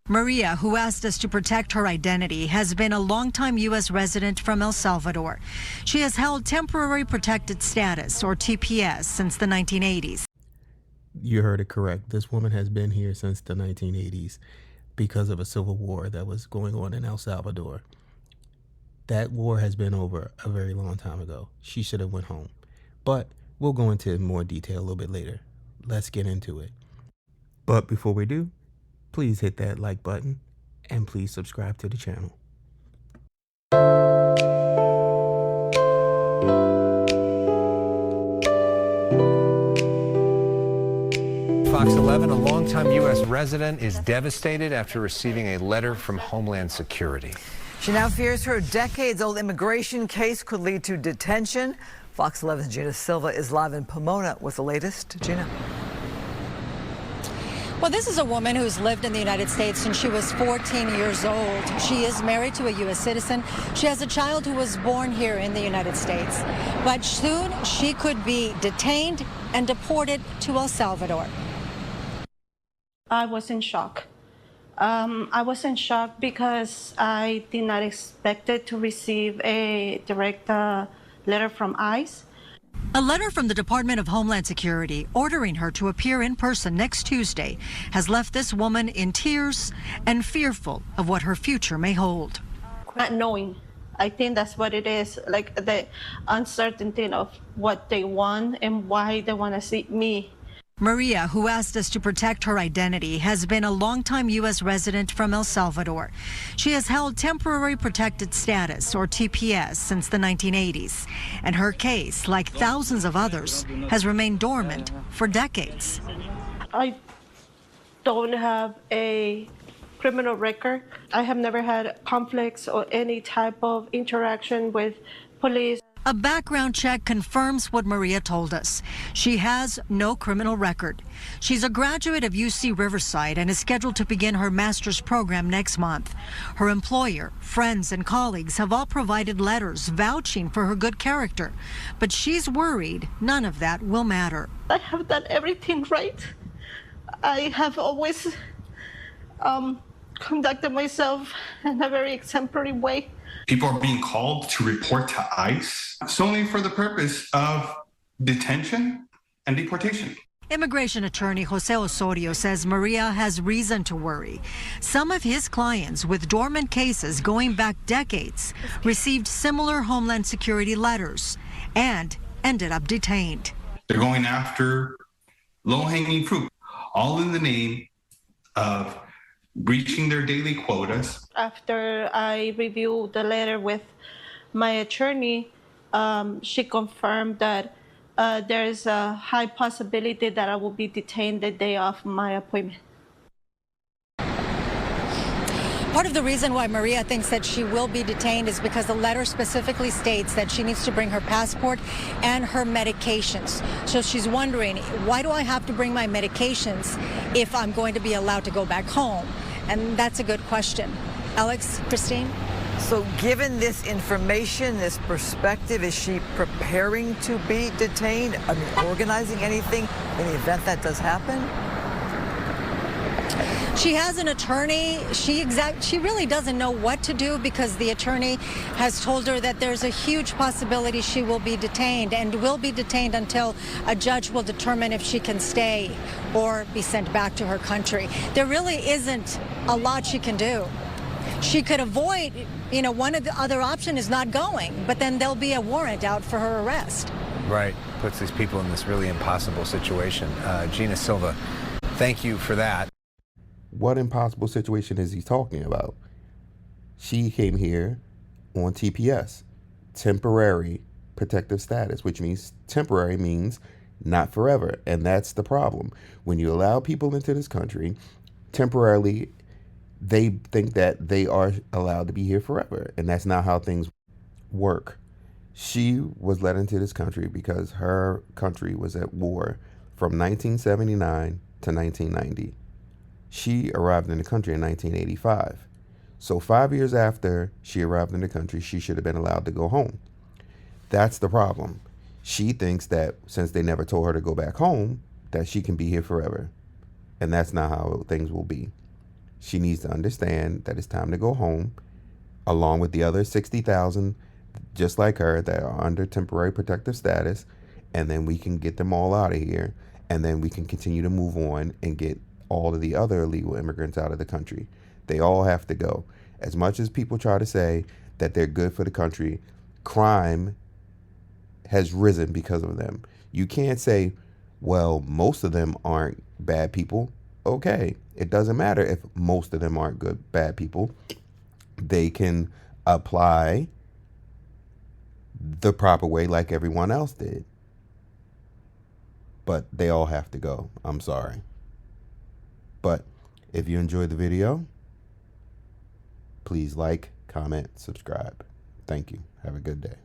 Maria, who asked us to protect her identity, has been a longtime U.S. resident from El Salvador. She has held temporary protected status, or TPS, since the 1980s. You heard it correct. This woman has been here since the 1980s because of a civil war that was going on in El Salvador. That war has been over a very long time ago. She should have went home. But we'll go into more detail a little bit later. Let's get into it. But before we do, please hit that like button and please subscribe to the channel. Fox 11, a longtime U.S. resident is devastated after receiving a letter from Homeland Security. She now fears her decades-old immigration case could lead to detention. Fox 11's Gina Silva is live in Pomona with the latest. Gina. Well, this is a woman who's lived in the United States since she was 14 years old. She is married to a U.S. citizen. She has a child who was born here in the United States. But soon she could be detained and deported to El Salvador. I was in shock. I was in shock because I did not expect to receive a direct letter from ICE. A letter from the Department of Homeland Security ordering her to appear in person next Tuesday has left this woman in tears and fearful of what her future may hold. Not knowing. I think that's what it is, like the uncertainty of what they want and why they want to see me. Maria, who asked us to protect her identity, has been a longtime U.S. resident from El Salvador. She has held temporary protected status, or TPS, since the 1980s. And her case, like thousands of others, has remained dormant for decades. I don't have a criminal record. I have never had conflicts or any type of interaction with police. A background check confirms what Maria told us. She has no criminal record. She's a graduate of UC Riverside and is scheduled to begin her master's program next month. Her employer, friends, and colleagues have all provided letters vouching for her good character. But she's worried none of that will matter. I have done everything right. I have always conducted myself in a very exemplary way. People are being called to report to ICE solely for the purpose of detention and deportation. Immigration attorney Jose Osorio says Maria has reason to worry. Some of his clients with dormant cases going back decades received similar Homeland Security letters and ended up detained. They're going after low-hanging fruit, all in the name of reaching their daily quotas. After I reviewed the letter with my attorney, she confirmed that there is a high possibility that I will be detained the day of my appointment. Part of the reason why Maria thinks that she will be detained is because the letter specifically states that she needs to bring her passport and her medications. So she's wondering, why do I have to bring my medications if I'm going to be allowed to go back home? And that's a good question. Alex, Christine? So given this information, this perspective, is she preparing to be detained? I mean, organizing anything in the event that does happen? She has an attorney. She really doesn't know what to do because the attorney has told her that there's a huge possibility she will be detained and will be detained until a judge will determine if she can stay or be sent back to her country. There really isn't a lot she can do. She could avoid, one of the other option is not going, but then there'll be a warrant out for her arrest. Right. Puts these people in this really impossible situation. Gina Silva, thank you for that. What impossible situation is he talking about? She came here on TPS, temporary protective status, which means temporary means not forever. And that's the problem. When you allow people into this country temporarily, they think that they are allowed to be here forever. And that's not how things work. She was let into this country because her country was at war from 1979 to 1990. She arrived in the country in 1985. So 5 years after she arrived in the country, she should have been allowed to go home. That's the problem. She thinks that since they never told her to go back home, that she can be here forever. And that's not how things will be. She needs to understand that it's time to go home, along with the other 60,000 just like her that are under temporary protective status, and then we can get them all out of here, and then we can continue to move on and get all of the other illegal immigrants out of the country. They all have to go. As much as people try to say that they're good for the country, crime has risen because of them. You can't say, well, most of them aren't bad people. Okay, it doesn't matter if most of them aren't bad people. They can apply the proper way like everyone else did. But they all have to go. I'm sorry. But if you enjoyed the video, please like, comment, subscribe. Thank you. Have a good day.